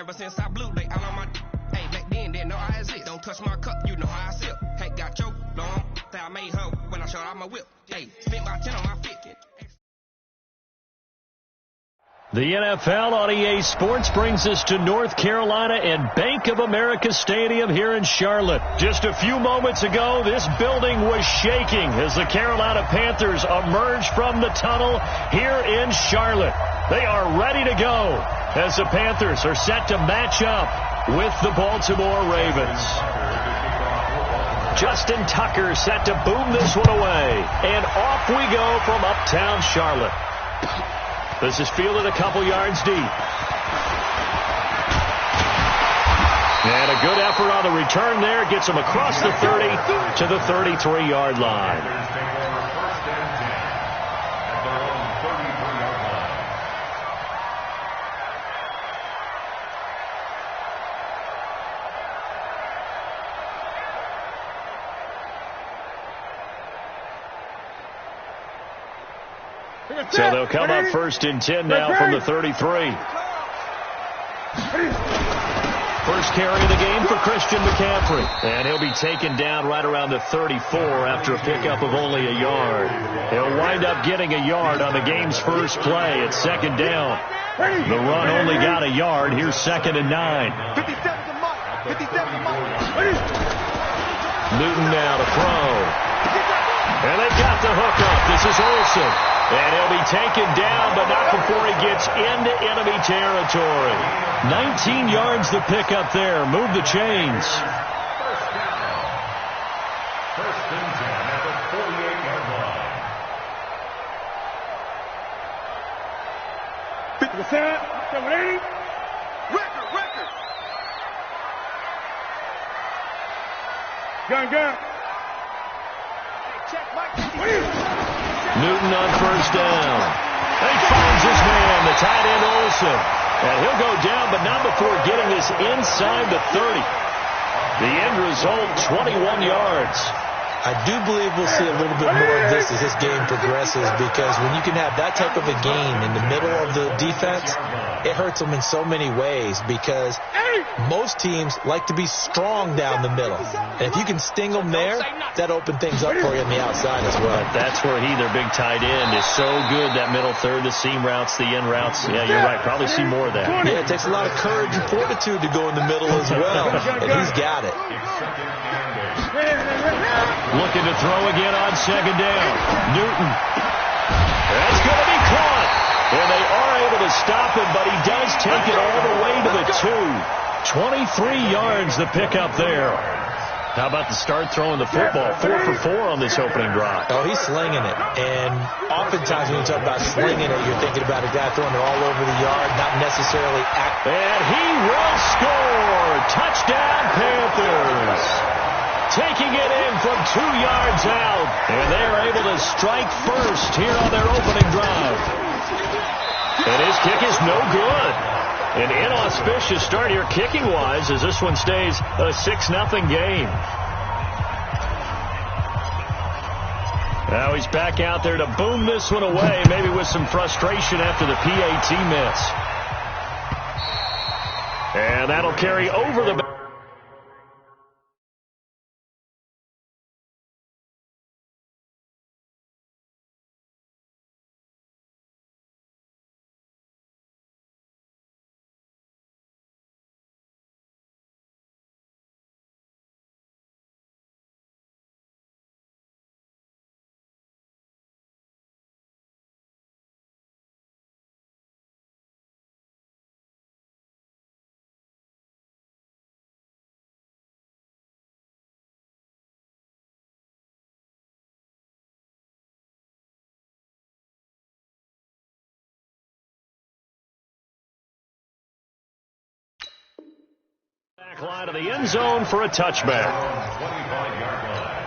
Ever since I blew, they all on my hey, back then, didn't know I exist. Don't touch my cup, you know how I sip. Hey, got your long that I made her when I showed out my whip. Hey, spent about 10 on my 50. The NFL on EA Sports brings us to North Carolina and Bank of America Stadium here in Charlotte. Just a few moments ago, this building was shaking as the Carolina Panthers emerged from the tunnel here in Charlotte. They are ready to go as the Panthers are set to match up with the Baltimore Ravens. Justin Tucker set to boom this one away. And off we go from uptown Charlotte. This is fielded a couple yards deep. And a good effort on the return there. Gets him across the 30 to the 33-yard line. So they'll come up first and 10 now from the 33. First carry of the game for Christian McCaffrey. And he'll be taken down right around the 34 after a pickup of only a yard. He'll wind up getting a yard on the game's first play. It's second down. The run only got a yard. Here's 2nd and 9. Newton now to throw. And they've got the hook up. This is Olsen. And he'll be taken down, but not before he gets into enemy territory. 19 yards the pickup there. Move the chains. First and 10 at the 48-yard line. 50%, 780. Record. Gun. Check, Mike. Newton on first down. He finds his man, the tight end Olsen. And he'll go down, but not before getting this inside the 30. The end result, 21 yards. I do believe we'll see a little bit more of this as this game progresses, because when you can have that type of a game in the middle of the defense, it hurts them in so many ways, because most teams like to be strong down the middle. And if you can sting them there, that opens things up for you on the outside as well. But that's where their big tight end, is so good, that middle third, the seam routes, the end routes. Yeah, you're right. Probably see more of that. Yeah, it takes a lot of courage and fortitude to go in the middle as well, and he's got it. Looking to throw again on second down. Newton. That's going to be caught. And they are able to stop him, but he does take it all the way to the 2. 23 yards the pickup there. How about the start throwing the football? 4 for 4 on this opening drive. Oh, he's slinging it. And oftentimes when you talk about slinging it, you're thinking about a guy throwing it all over the yard, not necessarily active. And he will score. Touchdown, Panthers. Taking it in from 2 yards out. And they are able to strike first here on their opening drive. And his kick is no good. An inauspicious start here kicking-wise as this one stays a 6-0 game. Now he's back out there to boom this one away, maybe with some frustration after the PAT miss. And that'll carry over the... Back line of the end zone for a touchback. 25-yard line.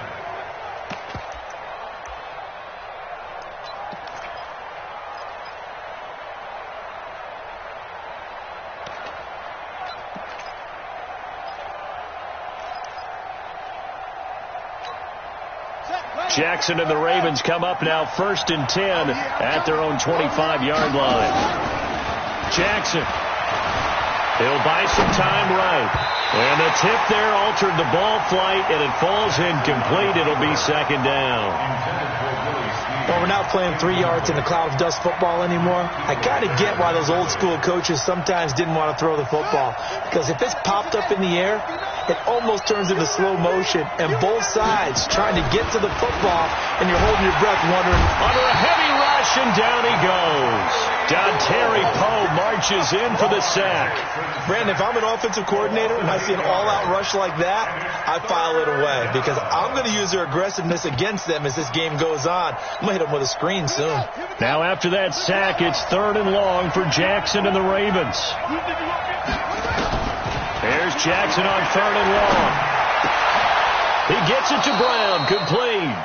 Jackson and the Ravens come up now 1st and 10 at their own 25-yard line. Jackson. He'll buy some time right. And the tip there altered the ball flight, and it falls incomplete. It'll be second down. Well, we're not playing 3 yards in a cloud of dust football anymore. I kind of get why those old school coaches sometimes didn't want to throw the football. Because if it's popped up in the air, it almost turns into slow motion. And both sides trying to get to the football, and you're holding your breath wondering. Under a heavy rush, and down he goes. Tarik marches in for the sack. Brandon, if I'm an offensive coordinator and I see an all-out rush like that, I file it away because I'm going to use their aggressiveness against them as this game goes on. I'm going to hit them with a screen soon. Now after that sack, it's 3rd and long for Jackson and the Ravens. There's Jackson on 3rd and long. He gets it to Brown, complete.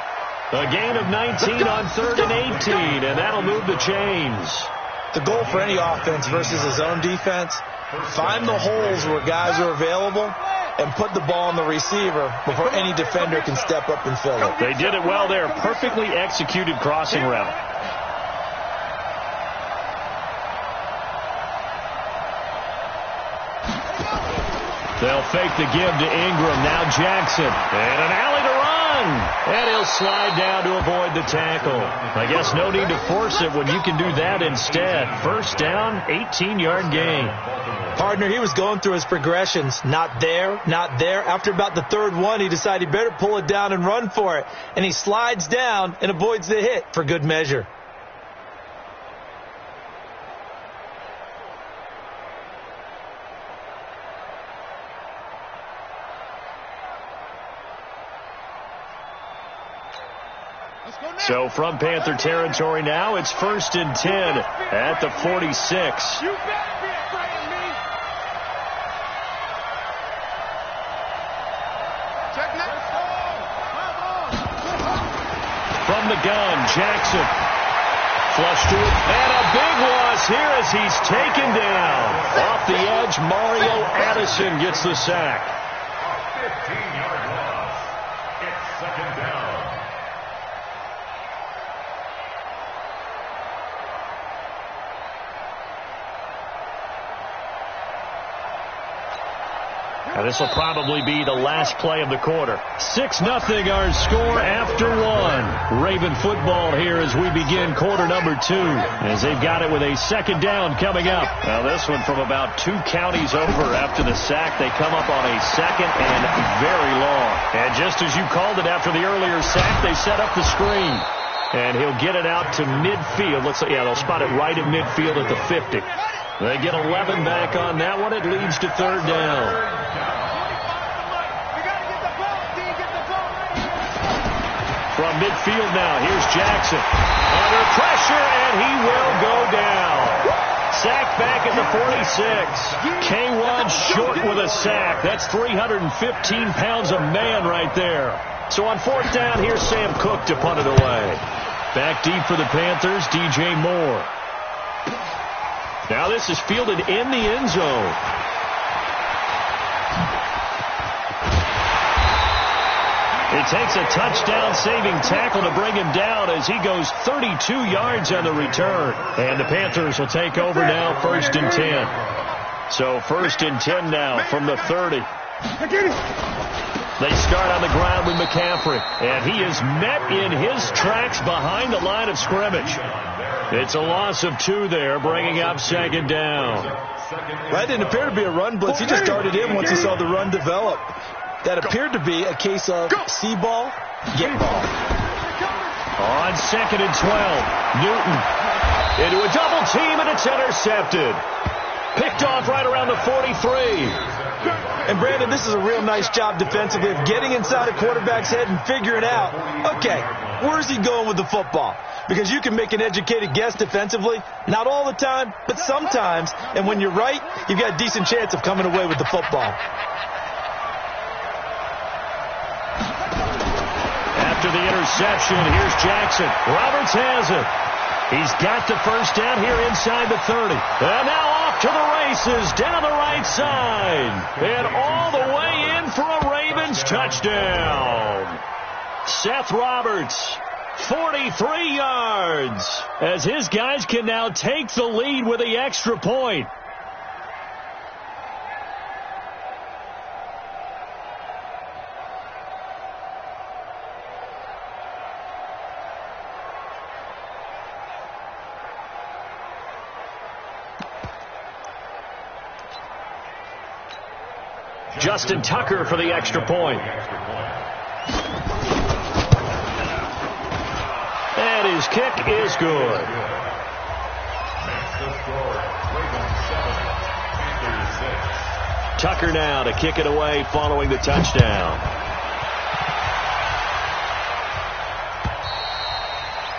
A gain of 19 on 3rd and 18, and that'll move the chains. The goal for any offense versus a zone defense, find the holes where guys are available and put the ball on the receiver before any defender can step up and fill it. They did it well there. Perfectly executed crossing route. They'll fake the give to Ingram. Now Jackson. And an alley to run. And he'll slide down to avoid the tackle. I guess no need to force it when you can do that instead. 1st down, 18-yard gain. Partner, he was going through his progressions. Not there, not there. After about the 3rd one, he decided he better pull it down and run for it. And he slides down and avoids the hit for good measure. So from Panther territory now, it's 1st and 10 at the 46. From the gun, Jackson. Flush to it, and a big loss here as he's taken down. Off the edge, Mario Addison gets the sack. 15-yard loss. It's 2nd down. Now this will probably be the last play of the quarter. 6-0 our score after 1. Raven football here as we begin quarter number 2. As they've got it with a 2nd down coming up. Now this one from about 2 counties over after the sack. They come up on a 2nd and very long. And just as you called it after the earlier sack, they set up the screen. And he'll get it out to midfield. They'll spot it right at midfield at the 50. They get 11 back on that one. It leads to 3rd down. From midfield now, here's Jackson. Under pressure, and he will go down. Sack back at the 46. K1 short with a sack. That's 315 pounds a man right there. So on 4th down, here's Sam Cook to punt it away. Back deep for the Panthers, DJ Moore. Now this is fielded in the end zone. It takes a touchdown-saving tackle to bring him down as he goes 32 yards on the return. And the Panthers will take over now, 1st and 10. So 1st and 10 now from the 30. They start on the ground with McCaffrey. And he is met in his tracks behind the line of scrimmage. It's a loss of 2 there, bringing up 2nd down. That didn't appear to be a run blitz. He just darted in once he saw the run develop. That appeared to be a case of see ball, get ball. On 2nd and 12, Newton into a double team, and it's intercepted. Picked off right around the 43. And Brandon, this is a real nice job defensively of getting inside a quarterback's head and figuring out, okay, where's he going with the football? Because you can make an educated guess defensively, not all the time, but sometimes. And when you're right, you've got a decent chance of coming away with the football. After the interception, here's Jackson. Roberts has it. He's got the 1st down here inside the 30. And now off to the races down the right side. And all the way in for a Ravens touchdown. Seth Roberts, 43 yards, as his guys can now take the lead with the extra point. Justin Tucker for the extra point. And his kick is good. Tucker now to kick it away following the touchdown.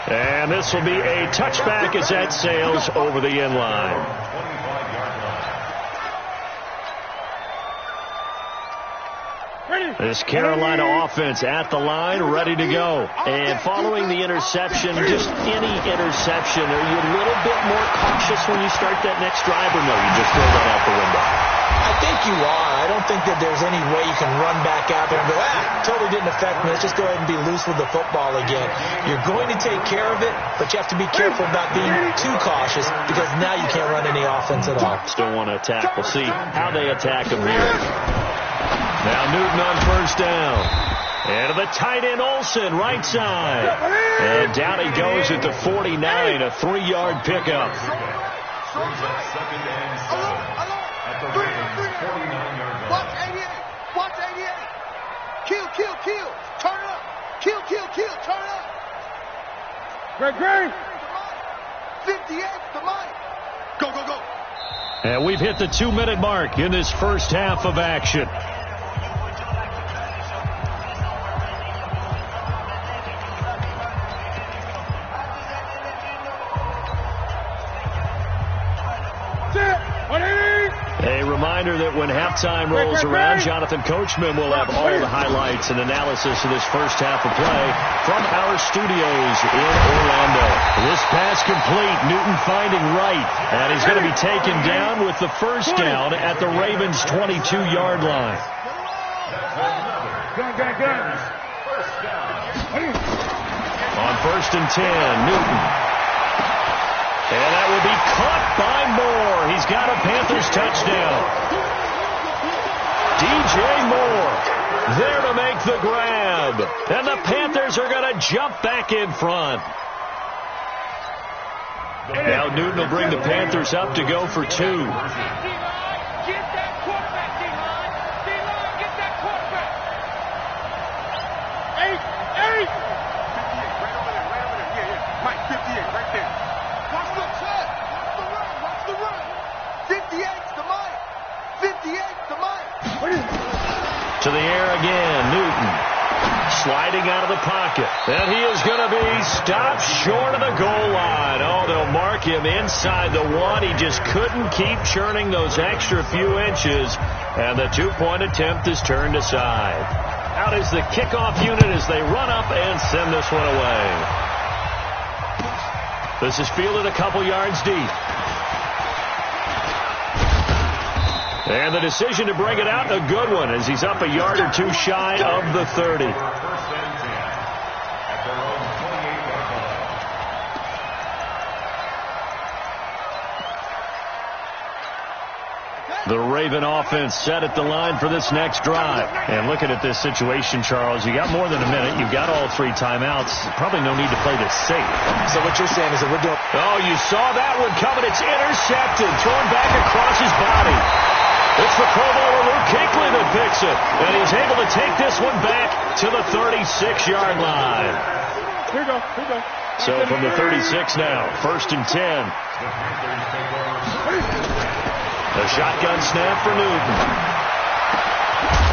And this will be a touchback as that sails over the end line. This Carolina offense at the line, ready to go. And following the interception, just any interception, are you a little bit more cautious when you start that next drive, or no, you just throw that out the window? I think you are. I don't think that there's any way you can run back out there and go, totally didn't affect me. Let's just go ahead and be loose with the football again. You're going to take care of it, but you have to be careful about being too cautious because now you can't run any offense at all. Still want to attack. We'll see how they attack him here. Now Newton on first down. And to the tight end Olsen, right side. And down he goes at the 49, a 3-yard pickup. Second and 7. At the Ravens' 49-yard line. Watch 88. Watch 88. Kill. Turn it up. Kill. Turn it up. Great. 58 to Mike. Go. And we've hit the 2-minute mark in this first half of action. A reminder that when halftime rolls around, Jonathan Coachman will have all the highlights and analysis of this first half of play from our studios in Orlando. This pass complete, Newton finding Wright, and he's going to be taken down with the first down at the Ravens' 22-yard line. On first and 10, Newton. And that will be caught by Moore. He's got a Panthers touchdown. DJ Moore there to make the grab. And the Panthers are going to jump back in front. Now Newton will bring the Panthers up to go for 2. Get that quarterback, D-line. D-line, get that quarterback. 8. Right over there. Yeah. Mike, 58, right there. Watch the run. 58 to Mike. 58 to Mike. To the air again, Newton. Sliding out of the pocket. And he is going to be stopped short of the goal line. Oh, they'll mark him inside the 1. He just couldn't keep churning those extra few inches. And the 2-point attempt is turned aside. Out is the kickoff unit as they run up and send this one away. This is fielded a couple yards deep. And the decision to bring it out, a good one, as he's up a yard or 2 shy of the 30. The Raven offense set at the line for this next drive. And looking at this situation, Charles, you got more than a minute. You've got all 3 timeouts. Probably no need to play this safe. So what you're saying is that we're doing... Oh, you saw that one coming. It's intercepted. Thrown back across his body. It's the Pro Bowler Luke Kuechly that picks it. And he's able to take this one back to the 36-yard line. Here you go. So from the 36 now, first and 10. A shotgun snap for Newton.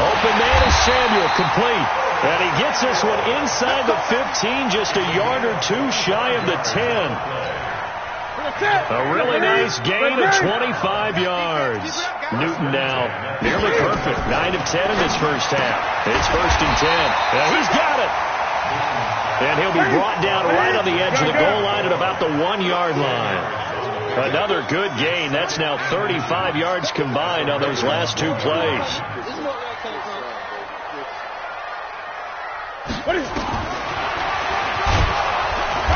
Open man is Samuel, complete. And he gets this one inside the 15, just a yard or 2 shy of the 10. A really nice gain of 25 yards. Newton now nearly perfect. 9 of 10 in this first half. It's first and 10. And he's got it. And he'll be brought down right on the edge of the goal line at about the 1-yard line. Another good gain. That's now 35 yards combined on those last 2 plays.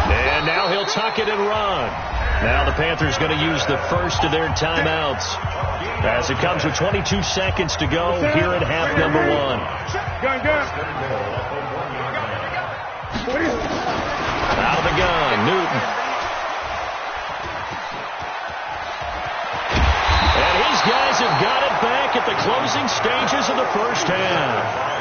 And now he'll tuck it and run. Now the Panthers going to use the first of their timeouts as it comes with 22 seconds to go here at half number 1. Out of the gun, Newton. And his guys have got it back at at the closing stages of the first half.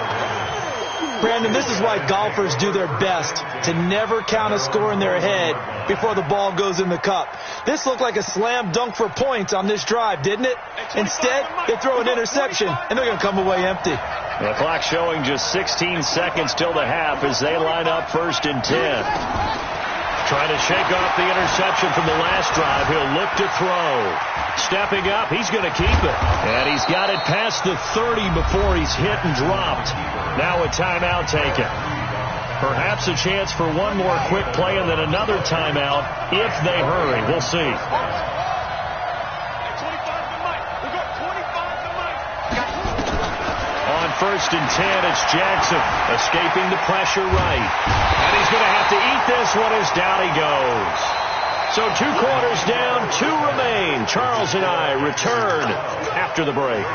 Brandon, this is why golfers do their best to never count a score in their head before the ball goes in the cup. This looked like a slam dunk for points on this drive, didn't it? Instead, they throw an interception, and they're going to come away empty. The clock showing just 16 seconds till the half as they line up 1st and 10. Trying to shake off the interception from the last drive. He'll look to throw. Stepping up, he's going to keep it. And he's got it past the 30 before he's hit and dropped. Now a timeout taken. Perhaps a chance for one more quick play and then another timeout if they hurry. We'll see. On 1st and 10, it's Jackson escaping the pressure right. And he's going to have to eat this one as down he goes. So 2 quarters down, 2 remain. Charles and I return after the break.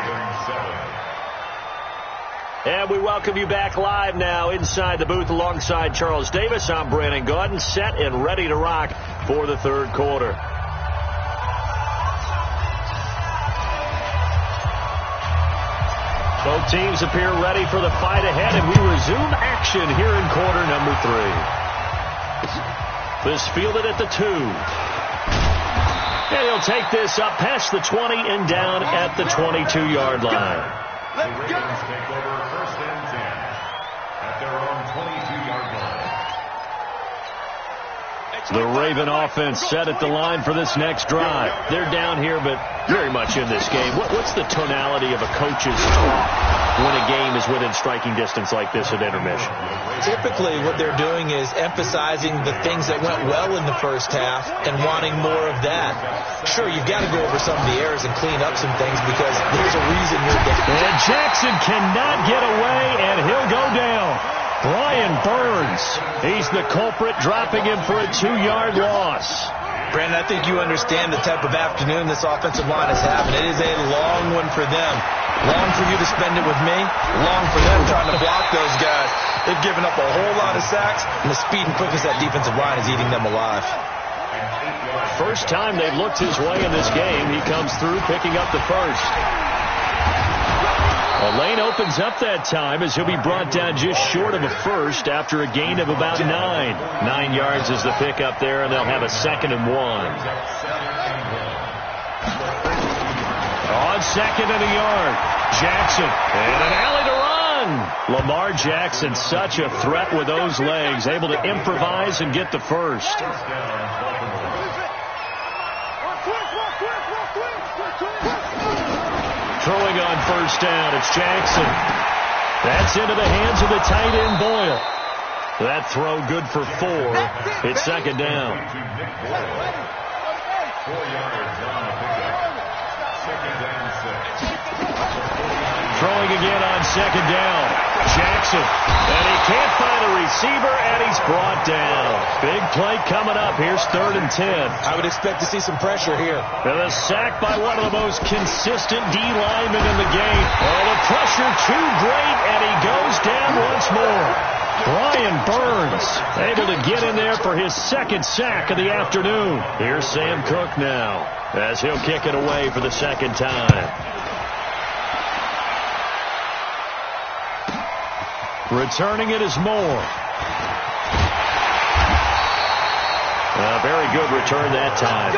And we welcome you back live now inside the booth alongside Charles Davis. I'm Brandon Gaudin, set and ready to rock for the 3rd quarter. Both teams appear ready for the fight ahead, and we resume action here in quarter number 3. This fielded at the 2. And he'll take this up past the 20 and down at the 22-yard line. The Ravens take over 1st and 10 at their own 22-yard line. The Raven offense set at the line for this next drive. They're down here, but very much in this game. What's the tonality of a coach's talk when a game is within striking distance like this at intermission? Typically, what they're doing is emphasizing the things that went well in the first half and wanting more of that. Sure, you've got to go over some of the errors and clean up some things because there's a reason you're down. And Jackson cannot get away, and he'll go down. Brian Burns, he's the culprit, dropping him for a 2-yard loss. Brandon, I think you understand the type of afternoon this offensive line is having. It is a long one for them. Long for you to spend it with me. Long for them trying to block those guys. They've given up a whole lot of sacks, and the speed and quickness of that defensive line is eating them alive. First time they've looked his way in this game, he comes through picking up the first. A lane opens up that time as he'll be brought down just short of a first after a gain of about 9. 9 yards is the pickup there, and they'll have a 2nd and 1. On 2nd and a yard, Jackson, and an alley to run. Lamar Jackson, such a threat with those legs, able to improvise and get the first. Throwing on 1st down, it's Jackson. That's into the hands of the tight end Boyle. That throw good for 4. It's 2nd down. 4 yards on the pickup. 2nd and 6. Throwing again on 2nd down. Jackson. And he can't find a receiver, and he's brought down. Big play coming up. Here's 3rd and 10. I would expect to see some pressure here. And a sack by one of the most consistent D linemen in the game. Oh, the pressure too great, and he goes down once more. Brian Burns able to get in there for his 2nd sack of the afternoon. Here's Sam Cook now as he'll kick it away for the 2nd time. Returning it is Moore. A very good return that time.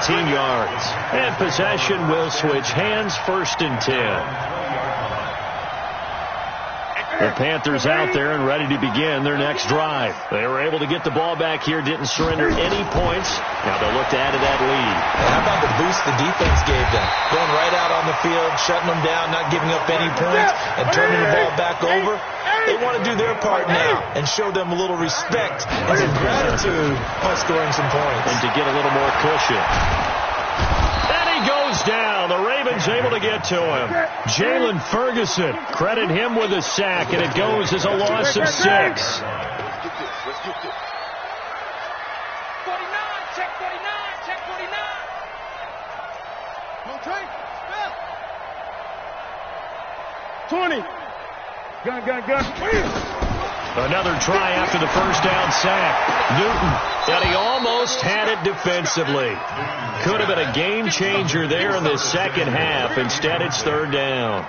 18 yards. And possession will switch hands, 1st and 10. The Panthers out there and ready to begin their next drive. They were able to get the ball back here, didn't surrender any points. Now they'll look to add to that lead. And how about the boost the defense gave them? Going right out on the field, shutting them down, not giving up any points, and turning the ball back over. They want to do their part now and show them a little respect and some gratitude by scoring some points. And to get a little more cushion. And he goes down. The Ravens able to get to him. Jalen Ferguson, credit him with a sack, and it goes as a loss of 6. 49, check 49, check 49. 20. Gun. Another try after the first down sack. Newton, and he almost had it defensively. Could have been a game changer there in the second half. Instead, it's third down.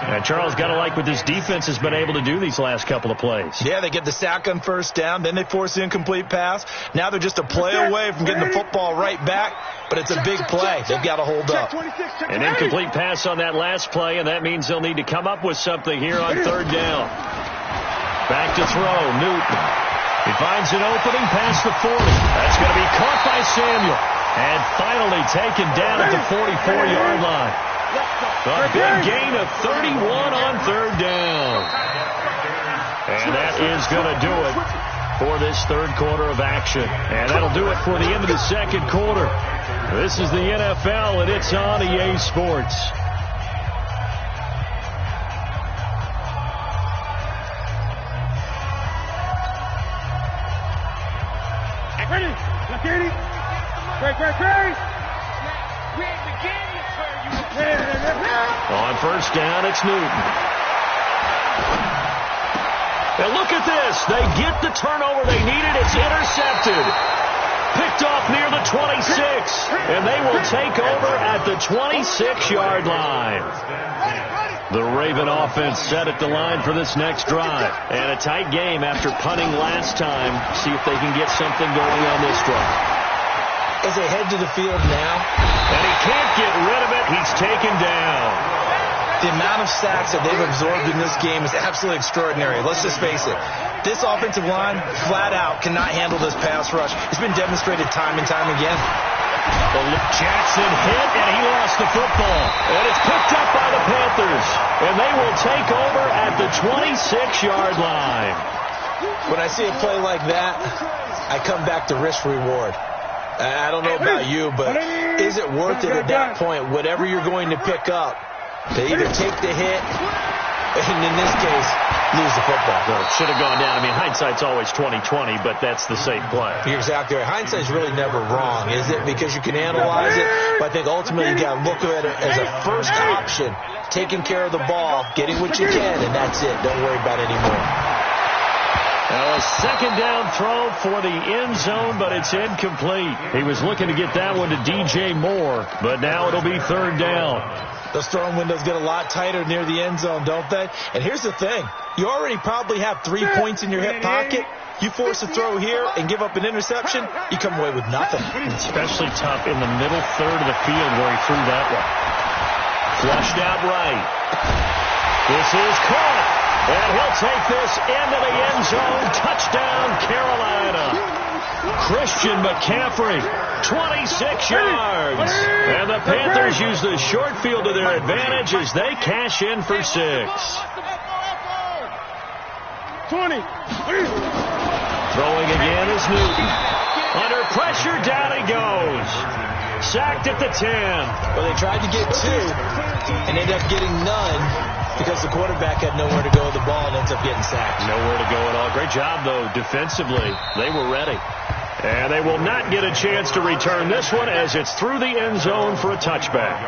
And Charles, got to like what this defense has been able to do these last couple of plays. Yeah, they get the sack on first down, then they force the incomplete pass. Now they're just a play away from getting the football right back, but it's a big play. They've got to hold up. An incomplete pass on that last play, and that means they'll need to come up with something here on third down. Back to throw, Newton. He finds an opening past the 40. That's going to be caught by Samuel. And finally taken down at the 44-yard line. A big gain of 31 on third down. And that is going to do it for this third quarter of action. And that'll do it for the end of the second quarter. This is the NFL, and it's on EA Sports. On first down, it's Newton. And look at this. They get the turnover they needed. It's intercepted. Picked off near the 26. And they will take over at the 26-yard line. The Raven offense set at the line for this next drive. And a tight game after punting last time. See if they can get something going on this drive. As they head to the field now. And he can't get rid of it. He's taken down. The amount of sacks that they've absorbed in this game is absolutely extraordinary. Let's just face it. This offensive line, flat out, cannot handle this pass rush. It's been demonstrated time and time again. Jackson hit, and he lost the football. And it's picked up by the Panthers. And they will take over at the 26-yard line. When I see a play like that, I come back to risk-reward. I don't know about you, but is it worth it at that point, whatever you're going to pick up, to either take the hit, and in this case, lose the football? Well, it should have gone down. I mean, hindsight's always 20/20, but that's the safe play. You're exactly right. Hindsight's really never wrong, is it? Because you can analyze it, but I think ultimately you got to look at it as a first option, taking care of the ball, getting what you can, and that's it. Don't worry about it anymore. Now a second down throw for the end zone, but it's incomplete. He was looking to get that one to DJ Moore, but now it'll be third down. Those throwing windows get a lot tighter near the end zone, don't they? And here's the thing. You already probably have 3 points in your hip pocket. You force a throw here and give up an interception, you come away with nothing. Especially tough in the middle third of the field where he threw that one. Flushed out right. This is caught. And he'll take this into the end zone. Touchdown, Carolina. Christian McCaffrey, 26 yards. And the Panthers use the short field to their advantage as they cash in for 6. 20. Throwing again is Newton. Under pressure, down he goes. Sacked at the 10. Well, they tried to get 2 and ended up getting none. Because the quarterback had nowhere to go with the ball and ends up getting sacked. Nowhere to go at all. Great job, though, defensively. They were ready. And they will not get a chance to return this one as it's through the end zone for a touchback.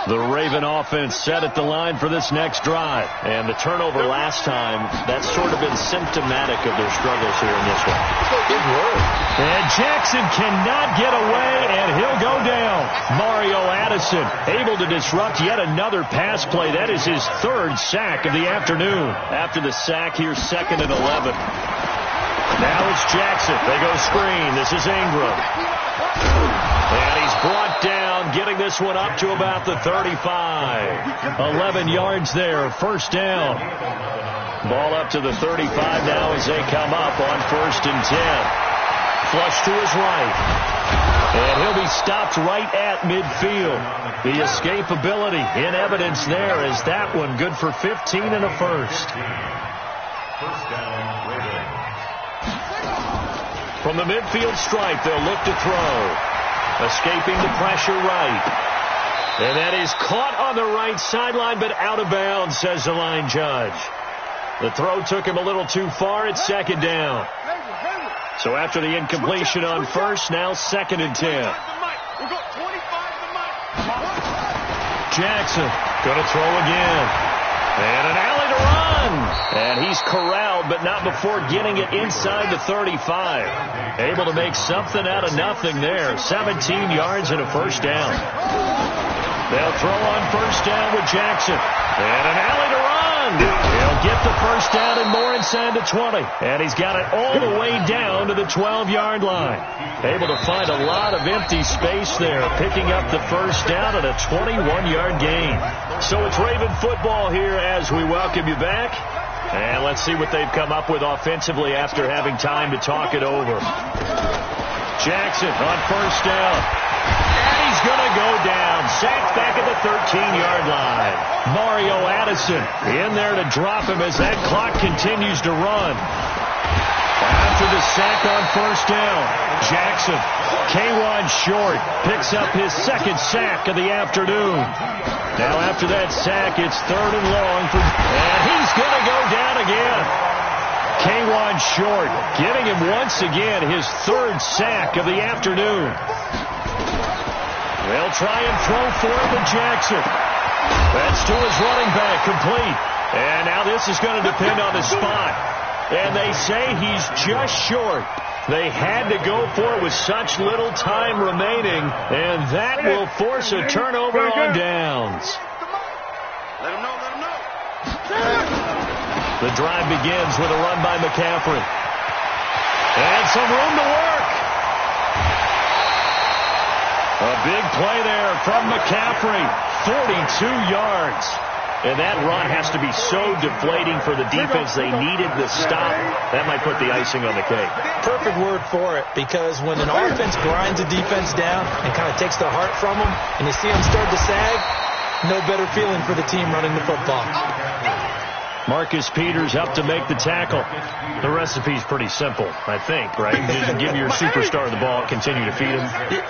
The Raven offense set at the line for this next drive. And the turnover last time, that's sort of been symptomatic of their struggles here in this one. Good work. And Jackson cannot get away, and he'll go down. Mario Addison able to disrupt yet another pass play. That is his 3rd sack of the afternoon. After the sack, here's 2nd and 11. Now it's Jackson. They go screen. This is Ingram. And he's brought down, getting this one up to about the 35. 11 yards there, first down. Ball up to the 35 now as they come up on 1st and 10. Flush to his right. And he'll be stopped right at midfield. The escapability in evidence there as that one good for 15 and a first. First down, Raven. From the midfield stripe, they'll look to throw. Escaping the pressure right. And that is caught on the right sideline, but out of bounds, says the line judge. The throw took him a little too far. It's 2nd down. So after the incompletion on 1st, now 2nd and 10. Jackson going to throw again. And an alley to run. And he's corralled, but not before getting it inside the 35. Able to make something out of nothing there. 17 yards and a first down. They'll throw on first down with Jackson. And an alley to run. He'll get the first down and more inside the 20. And he's got it all the way down to the 12-yard line. Able to find a lot of empty space there, picking up the first down at a 21-yard gain. So it's Raven football here as we welcome you back. And let's see what they've come up with offensively after having time to talk it over. Jackson on first down. And he's going to go down. Sacked back at the 13-yard line. Mario Addison in there to drop him as that clock continues to run. After the sack on first down, Jackson, K1 short, picks up his second sack of the afternoon. Now after that sack, it's third and long. And he's going to go down again. K1 short, getting him once again his third sack of the afternoon. They'll try and throw for him to Jackson. That's to his running back, complete. And now this is going to depend on the spot. And they say he's just short. They had to go for it with such little time remaining, and that will force a turnover on downs. Let him know, let him know. The drive begins with a run by McCaffrey. And some room to work. A big play there from McCaffrey. 42 yards. And that run has to be so deflating for the defense. They needed the stop. That might put the icing on the cake. Perfect word for it, because when an offense grinds a defense down and kind of takes their heart from them, and you see them start to sag, no better feeling for the team running the football. Marcus Peters up to make the tackle. The recipe's pretty simple, I think, right? Just give your superstar the ball, continue to feed him.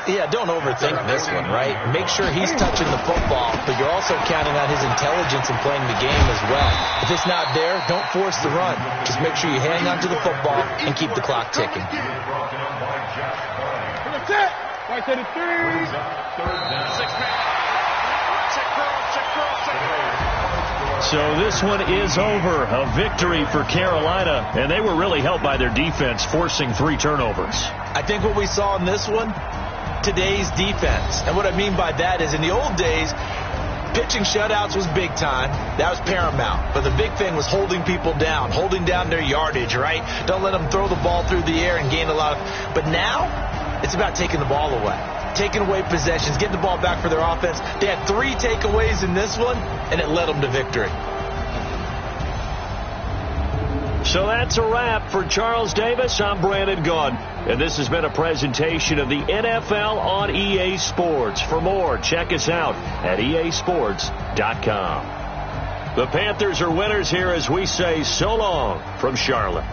Yeah, don't overthink this one, right? Make sure he's touching the football, but you're also counting on his intelligence in playing the game as well. If it's not there, don't force the run. Just make sure you hang on to the football and keep the clock ticking. Right to the 3. 6-man. Check cross. So this one is over. A victory for Carolina, and they were really helped by their defense, forcing 3 turnovers. I think what we saw in this one, today's defense. And what I mean by that is in the old days, pitching shutouts was big time. That was paramount. But the big thing was holding people down, holding down their yardage, right? Don't let them throw the ball through the air and gain a lot of... But now, it's about taking the ball away. Taking away possessions, getting the ball back for their offense. They had 3 takeaways in this one, and it led them to victory. So that's a wrap for Charles Davis. I'm Brandon Gaudin, and this has been a presentation of the NFL on EA Sports. For more, check us out at easports.com. The Panthers are winners here as we say so long from Charlotte.